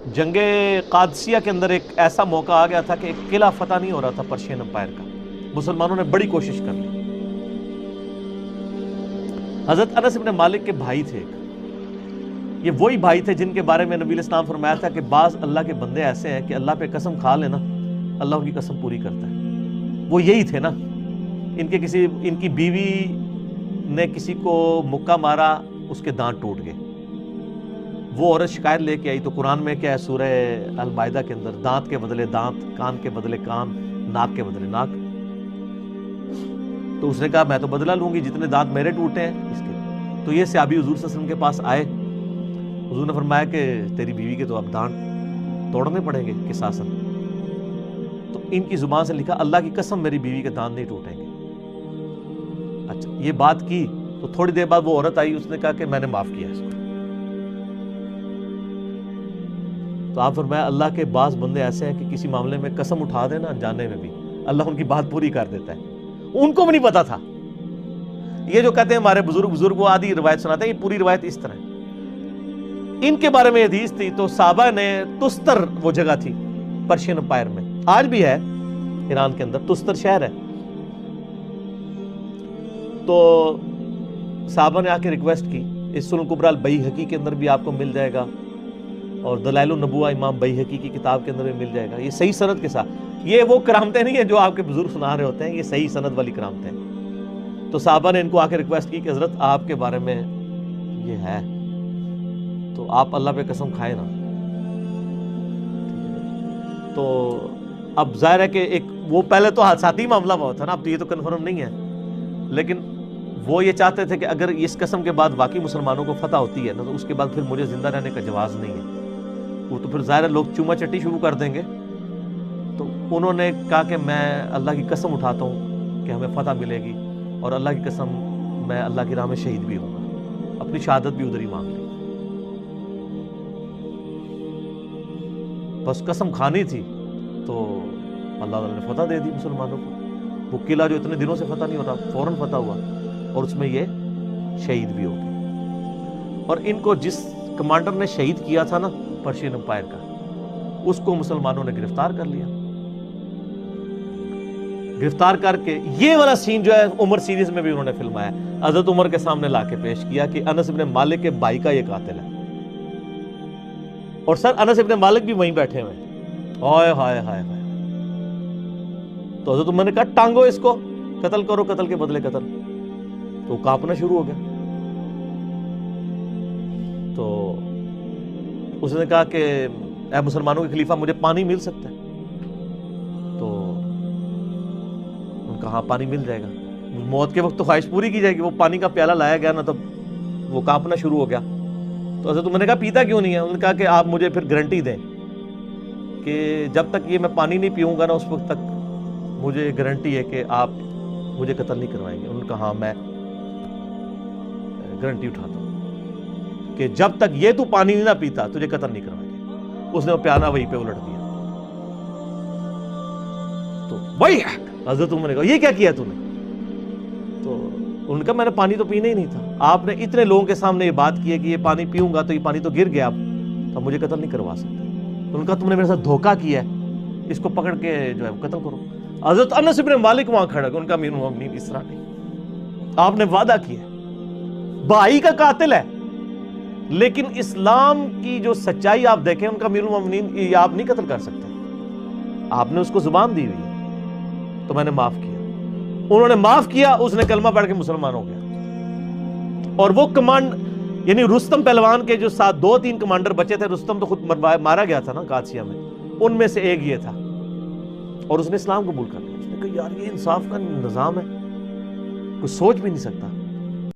جنگ قادسیہ کے اندر ایک ایسا موقع آ گیا تھا کہ ایک قلعہ فتح نہیں ہو رہا تھا پرشین امپائر کا. مسلمانوں نے بڑی کوشش کر لی. حضرت انس بن مالک کے بھائی تھے ایک. یہ وہی بھائی تھے جن کے بارے میں نبی علیہ السلام فرمایا تھا کہ بعض اللہ کے بندے ایسے ہیں کہ اللہ پہ قسم کھا لینا اللہ ان کی قسم پوری کرتا ہے. وہ یہی تھے نا. ان کی بیوی نے کسی کو مکہ مارا, اس کے دانت ٹوٹ گئے. وہ عورت شکایت لے کے آئی تو قرآن میں کیا ہے سورہ المائدہ کے اندر, دانت کے بدلے دانت, کان کے بدلے کان, ناک کے بدلے ناک. تو اس نے کہا میں تو بدلہ لوں گی جتنے دانت میرے ٹوٹے ہیں اس کے. تو یہ صحابی حضور صلی اللہ علیہ وسلم کے پاس آئے. حضور نے فرمایا کہ تیری بیوی کے تو اب دانت توڑنے پڑیں گے قصاصاً. تو ان کی زبان سے لکھا اللہ کی قسم میری بیوی کے دانت نہیں ٹوٹیں گے. اچھا یہ بات کی تو تھوڑی دیر بعد وہ عورت آئی, اس نے کہا کہ میں نے معاف کیا اس کو. تو آپ فرمایا اللہ کے بعض بندے ایسے ہیں کہ کسی معاملے میں قسم اٹھا دینا انجانے میں بھی اللہ ان کی بات پوری کر دیتا ہے. ان کو بھی نہیں پتا تھا. یہ جو کہتے ہیں ہمارے بزرگ وہ آدھی روایت سناتے ہیں, یہ پوری روایت اس طرح ہے. ان کے بارے میں حدیث تھی تو صحابہ نے تستر, وہ جگہ تھی پرشین امپائر میں, آج بھی ہے ایران کے اندر, تستر شہر ہے. تو صحابہ نے آ کے ریکویسٹ کی. اس سنن کبریٰ البیہقی کے اندر بھی آپ کو مل جائے گا, اور دلائل النبوہ امام بیہقی کی کتاب کے اندر بھی مل جائے گا. یہ صحیح سند کے ساتھ. یہ وہ کرامتیں نہیں ہیں جو آپ کے بزرگ سنا رہے ہوتے ہیں, یہ صحیح سند والی کرامتیں ہیں. تو صحابہ نے ان کو آ کے ریکویسٹ کی کہ حضرت آپ کے بارے میں یہ ہے تو آپ اللہ پہ قسم کھائے نا. تو اب ظاہر ہے کہ ایک وہ پہلے تو حادثاتی معاملہ ہوا تھا نا, اب تو یہ تو کنفرم نہیں ہے, لیکن وہ یہ چاہتے تھے کہ اگر اس قسم کے بعد واقعی مسلمانوں کو فتح ہوتی ہے نا تو اس کے بعد پھر مجھے زندہ رہنے کا جواز نہیں ہے. وہ تو پھر ظاہر ہے لوگ چوما چٹی شروع کر دیں گے. تو انہوں نے کہا کہ میں اللہ کی قسم اٹھاتا ہوں کہ ہمیں فتح ملے گی, اور اللہ کی قسم میں اللہ کی راہ میں شہید بھی ہوں گا. اپنی شہادت بھی ادھر ہی مانگ لی. بس قسم کھانی تھی تو اللہ تعالیٰ نے فتح دے دی مسلمانوں کو. وہ قلعہ جو اتنے دنوں سے فتح نہیں ہوتا فوراً فتح ہوا, اور اس میں یہ شہید بھی ہو گئے. اور ان کو جس کمانڈر نے شہید کیا تھا نا پرشین امپائر کا, اس کو مسلمانوں نے گرفتار کر لیا. گرفتار کر کے یہ والا سین جو ہے عمر سیریز میں بھی انہوں نے فلمایا, حضرت عمر کے سامنے لا کے پیش کیا کہ انس بن مالک کے بھائی کا یہ قاتل ہے. اور سر انس بن مالک بھی وہیں بیٹھے ہوئے. ہائے ہائے ہائے ہائے. تو حضرت عمر نے کہا ٹانگو اس کو, قتل کرو, قتل کے بدلے قتل. تو کانپنا شروع ہو گیا. تو اس نے کہا کہ اے مسلمانوں کے خلیفہ مجھے پانی مل سکتا ہے؟ تو ان کا ہاں پانی مل جائے گا. موت کے وقت تو خواہش پوری کی جائے گی. وہ پانی کا پیالہ لایا گیا نا, تب وہ کانپنا شروع ہو گیا. تو حضرت عمر نے کہا پیتا کیوں نہیں ہے؟ انہوں نے کہا کہ آپ مجھے پھر گارنٹی دیں کہ جب تک یہ میں پانی نہیں پیوں گا نا اس وقت تک مجھے گارنٹی ہے کہ آپ مجھے قتل نہیں کروائیں گے. انہوں نے کہا ہاں میں گارنٹی اٹھاتا ہوں کہ جب تک یہ تو پانی نہیں نہ پیتا تجھے قتل نہیں کروائیں گے. اس نے وہ پیالہ وہیں پہ الٹ دیا. تو وہی حضرت عمر نے کہا یہ کیا کیا تو نے؟ تو انہوں نے کہا میں نے پانی تو پینا ہی نہیں تھا. آپ نے اتنے لوگوں کے سامنے یہ بات کی ہے کہ یہ پانی پیوں گا تو یہ پانی تو گر گیا, تو مجھے قتل نہیں کروا سکتے. انہوں نے کہا تم نے میرے ساتھ دھوکہ کیا ہے, اس کو پکڑ کے جو ہے قتل کرو. حضرت انس بن مالک وہاں کھڑا, ان کا امیر المومنین اس طرح نہیں, آپ نے وعدہ کیا بھائی کا قاتل ہے, لیکن اسلام کی جو سچائی آپ دیکھیں ان کا امیر المومنین یہ آپ نہیں قتل کر سکتے. آپ نے اس کو زبان دی ہوئی ہے, تو میں نے معاف کیا. انہوں نے معاف کیا, اس نے کلمہ پڑھ کے مسلمان ہو گیا. اور وہ کمانڈ یعنی رستم پہلوان کے جو ساتھ 2-3 کمانڈر بچے تھے, رستم تو خود مارا گیا تھا نا قادسیہ میں, ان میں سے ایک یہ تھا, اور اس نے اسلام قبول کر لیا. اس نے کہا یار یہ انصاف کا نظام ہے, کوئی سوچ بھی نہیں سکتا.